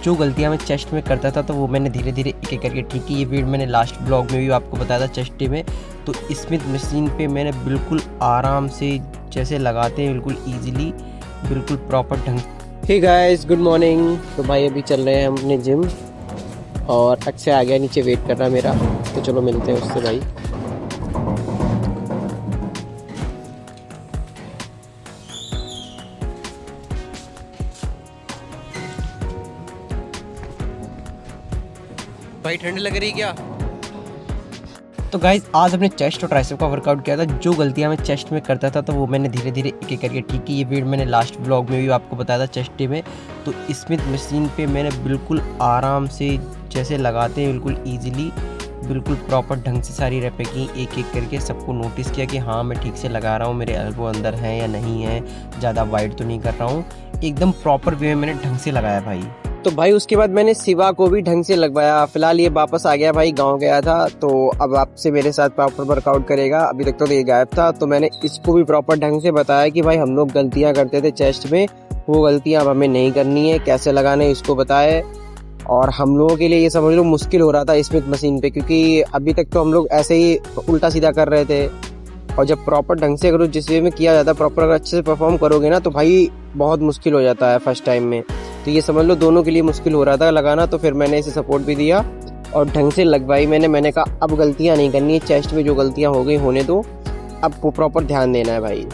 जो गलतियाँ मैं चेस्ट में करता था तो वो मैंने धीरे धीरे एक एक करके ठीक की। ये वीडियो मैंने लास्ट ब्लॉग में भी आपको बताया था चेस्ट डे में। तो स्मिथ मशीन पे मैंने बिल्कुल आराम से जैसे लगाते हैं बिल्कुल ईजिली, बिल्कुल प्रॉपर ढंग। Hey guys, good morning. तो भाई अभी चल रहे हैं हम अपने जिम और अक्षय आ गया नीचे वेट कर रहा है मेरा, तो चलो मिलते हैं उससे भाई। भाई ठंड लग रही क्या? तो गाइज आज अपने चेस्ट और ट्राइसेप का वर्कआउट किया था। जो गलतियां मैं चेस्ट में करता था तो वो मैंने धीरे धीरे एक एक करके ठीक की। ये वीडियो मैंने लास्ट ब्लॉग में भी आपको बताया था चेस्ट डे में। तो स्मिथ मशीन पे मैंने बिल्कुल आराम से जैसे लगाते हैं बिल्कुल ईजिली, बिल्कुल प्रॉपर ढंग से सारी रैपें की, एक एक करके सबको नोटिस किया कि हाँ मैं ठीक से लगा रहा हूँ, मेरे एल्बो अंदर है या नहीं है, ज़्यादा वाइड तो नहीं कर रहा हूँ। एकदम प्रॉपर वे में मैंने ढंग से लगाया भाई। तो भाई उसके बाद मैंने शिवा को भी ढंग से लगवाया। फिलहाल ये वापस आ गया भाई, गांव गया था, तो अब आपसे मेरे साथ प्रॉपर वर्कआउट करेगा। अभी तक तो ये गायब था, तो मैंने इसको भी प्रॉपर ढंग से बताया कि भाई हम लोग गलतियां करते थे चेस्ट में, वो गलतियां अब हमें नहीं करनी है, कैसे लगाना है इसको बताए। और हम लोगों के लिए ये समझ लो मुश्किल हो रहा था स्मिथ मशीन पे, क्योंकि अभी तक तो हम लोग ऐसे ही उल्टा सीधा कर रहे थे। और जब प्रॉपर ढंग से करो, जिस वे में किया जाता है, प्रॉपर अगर अच्छे से परफॉर्म करोगे ना, तो भाई बहुत मुश्किल हो जाता है फर्स्ट टाइम में। तो ये समझ लो दोनों के लिए मुश्किल हो रहा था लगाना, तो फिर मैंने इसे सपोर्ट भी दिया और ढंग से लगवाई मैंने कहा अब गलतियां नहीं करनी है चेस्ट में, जो गलतियां हो गई होने दो, अब वो प्रॉपर ध्यान देना है भाई।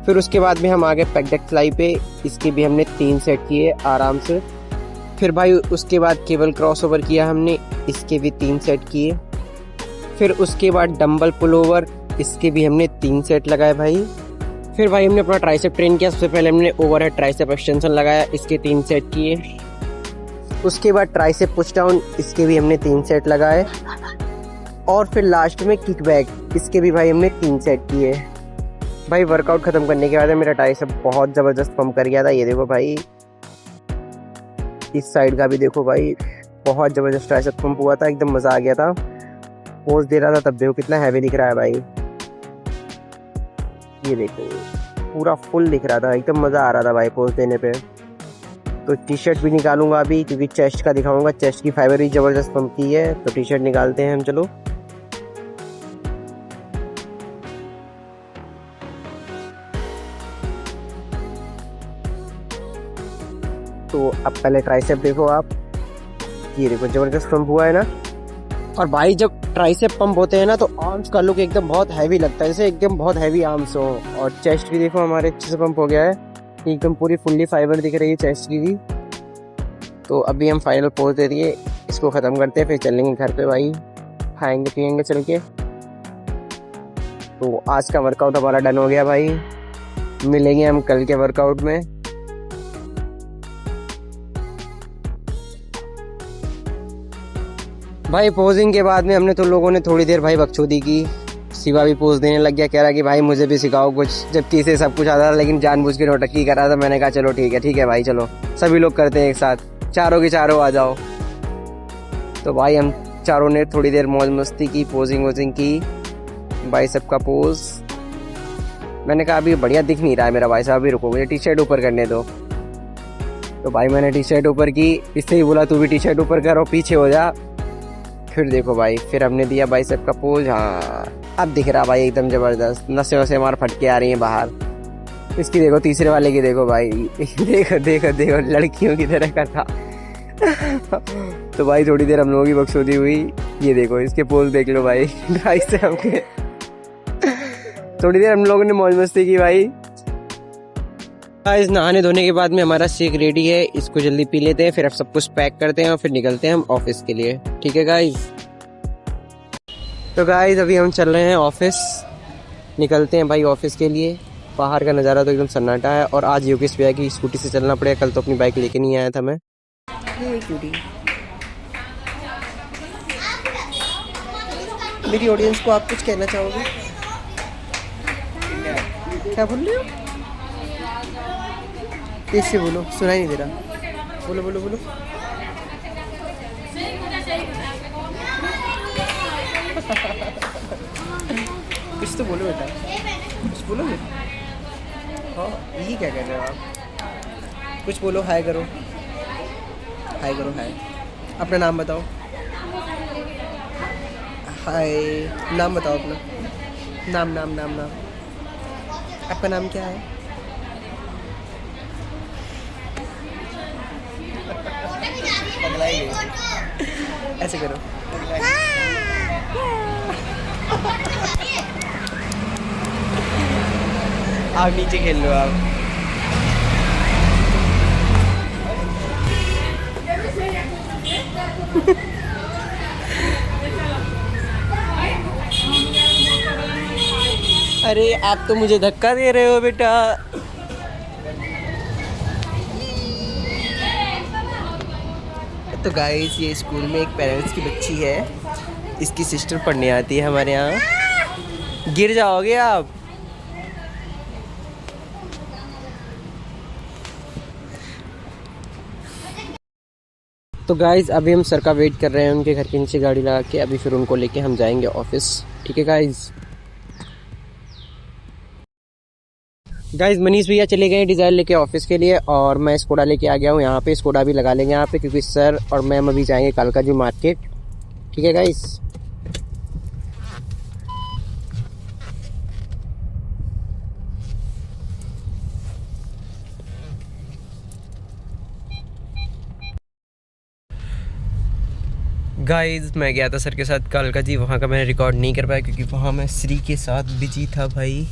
फिर उसके बाद में हम आ गए पेक डेक फ्लाई पे। इसके भी हमने 3 सेट किए आराम से। फिर भाई उसके बाद केबल क्रॉस ओवर किया हमने, इसके भी 3 सेट किए। फिर उसके बाद डंबल पुल ओवर, इसके भी हमने 3 सेट लगाए भाई। फिर भाई हमने अपना ट्राइसेप ट्रेन किया। सबसे पहले हमने ओवरहेड ट्राइसेप एक्सटेंशन लगाया, इसके 3 सेट किए। उसके बाद ट्राइसेप पुश डाउन, इसके भी हमने 3 सेट लगाए। और फिर लास्ट में किक बैक, इसके भी भाई हमने 3 सेट किए। भाई वर्कआउट खत्म करने के बाद मेरा ट्राइसेप बहुत ज़बरदस्त पंप कर गया था। ये देखो भाई, इस साइड का भी देखो भाई, बहुत ज़बरदस्त ट्राइसेप पंप हुआ था, एकदम मज़ा आ गया था। पोज दे रहा था तब देखो कितना हैवी दिख रहा है भाई। ये देखो पूरा फुल दिख रहा था, एकदम मज़ा आ रहा था भाई पोज देने पे। तो टी शर्ट भी निकालूंगा अभी, क्योंकि चेस्ट का दिखाऊंगा, चेस्ट की फाइबर भी ज़बरदस्त पंप की है। तो टी शर्ट निकालते हैं हम, चलो। तो अब पहले ट्राइसेप देखो आप, ये देखो ज़बरदस्त पंप हुआ है ना। और भाई जब ट्राइसेप पंप होते हैं ना, तो आर्म्स का लुक एकदम बहुत हैवी लगता है, जैसे एकदम बहुत हैवी आर्म्स हो। और चेस्ट भी देखो हमारे अच्छे से पंप हो गया है, एकदम पूरी फुल्ली फाइबर दिख रही है चेस्ट की भी। तो अभी हम फाइनल पोज दे दिए, इसको ख़त्म करते हैं, फिर चलेंगे घर पे भाई, खाएंगे पियेंगे चल के। तो आज का वर्कआउट हमारा डन हो गया भाई, मिलेंगे हम कल के वर्कआउट में। भाई पोजिंग के बाद में हमने तो लोगों ने थोड़ी देर भाई बकचोदी की। शिवा भी पोज देने लग गया, कह रहा कि भाई मुझे भी सिखाओ कुछ, जबकि इसे सब कुछ आता था, लेकिन जानबूझ के नौटंकी कर रहा था। मैंने कहा चलो ठीक है भाई, चलो सभी लोग करते हैं एक साथ, चारों के चारों आ जाओ। तो भाई हम चारों ने थोड़ी देर मौज मस्ती की, पोजिंग वोजिंग की, भाई सबका पोज। मैंने कहा अभी बढ़िया दिख नहीं रहा है मेरा भाई साहब, अभी रुको मुझे टी शर्ट ऊपर करने दो। तो भाई मैंने टी शर्ट ऊपर की, इससे ही बोला तू भी टी शर्ट ऊपर कर और पीछे हो जा। फिर देखो भाई, फिर हमने दिया भाई सबका पोज। हाँ अब दिख रहा भाई एकदम ज़बरदस्त, नसें वसें हमारे फट के आ रही हैं बाहर। इसकी देखो, तीसरे वाले की देखो भाई, देखो लड़कियों की तरह का था। तो भाई थोड़ी देर हम लोगों की बकचोदी हुई। ये देखो इसके पोज देख लो भाई, ढाई से हमके थोड़ी देर हम लोगों ने मौज मस्ती की भाई। इस नहाने धोने के बाद में हमारा शेक रेडी है, इसको जल्दी पी लेते हैं, फिर अब सब कुछ पैक करते हैं और फिर निकलते हैं हम ऑफिस के लिए। ठीक है गाइज? तो गाइज अभी हम चल रहे हैं ऑफिस, निकलते हैं भाई ऑफिस के लिए। बाहर का नज़ारा तो एकदम सन्नाटा है। और आज योगेश भैया की स्कूटी से चलना पड़ेगा, कल तो अपनी बाइक लेके नहीं आया था मैं। मेरी ऑडियंस को आप कुछ कहना चाहोगे? क्या बोल रहे हो? कैसे बोलो, सुनाई नहीं दे रहा, बोलो बोलो बोलो। कुछ तो बोलो बेटा, कुछ बोलोगे? हाँ ये क्या कह रहे हो आप? कुछ बोलो, हाय करो। हाय करो, हाय। अपना नाम बताओ। हाय। नाम बताओ अपना। नाम नाम नाम नाम। आपका नाम क्या है? पगलाई गई। ऐसे करो। आप नीचे खेल लो आप। अरे आप तो मुझे धक्का दे रहे हो बेटा। तो गाइस ये स्कूल में एक पेरेंट्स की बच्ची है, इसकी सिस्टर पढ़ने आती है हमारे यहाँ। गिर जाओगे आप। तो गाइस अभी हम सर का वेट कर रहे हैं उनके घर के नीचे गाड़ी लगा के, अभी फिर उनको लेके हम जाएंगे ऑफिस। ठीक है गाइस। गाइस मनीष भैया चले गए डिज़ाइन लेके ऑफिस के लिए, और मैं स्कोडा लेके आ गया हूँ यहाँ पे। स्कोडा भी लगा लेंगे यहाँ पे, क्योंकि सर और मैम अभी जाएंगे कालकाजी मार्केट। ठीक है गाइस। गाइस मैं गया था सर के साथ कालकाजी, वहाँ का मैंने रिकॉर्ड नहीं कर पाया क्योंकि वहाँ मैं श्री के साथ बिजी था भाई।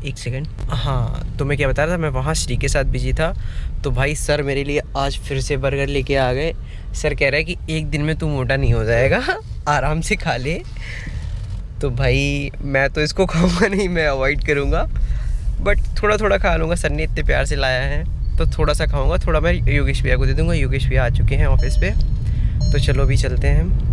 एक सेकंड। हाँ तो मैं क्या बता रहा था, मैं वहाँ श्री के साथ बिजी था। तो भाई सर मेरे लिए आज फिर से बर्गर लेके आ गए। सर कह रहा है कि एक दिन में तू मोटा नहीं हो जाएगा, आराम से खा ले। तो भाई मैं तो इसको खाऊंगा नहीं, मैं अवॉइड करूँगा, बट थोड़ा थोड़ा खा लूँगा। सर ने इतने प्यार से लाया है तो थोड़ा सा खाऊँगा। थोड़ा मैं योगेश भैया को दे दूँगा। योगेश भैया आ चुके हैं ऑफिस पे, तो चलो अभी चलते हैं।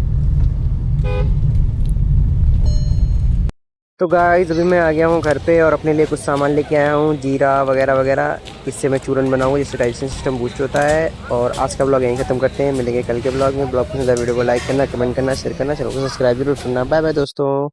तो गाइस अभी मैं आ गया हूँ घर पे और अपने लिए कुछ सामान लेके आया हूँ, जीरा वगैरह वगैरह। इससे मैं चूरन बनाऊँगा जिससे डाइजेशन सिस्टम बूस्ट होता है। और आज का ब्लॉग यहीं खत्म करते हैं, मिलेंगे कल के ब्लॉग में। ब्लॉग पसंद आया वीडियो को लाइक करना, कमेंट करना, शेयर करना, चैनल को सब्सक्राइब जरूर करना। बाय बाय दोस्तों।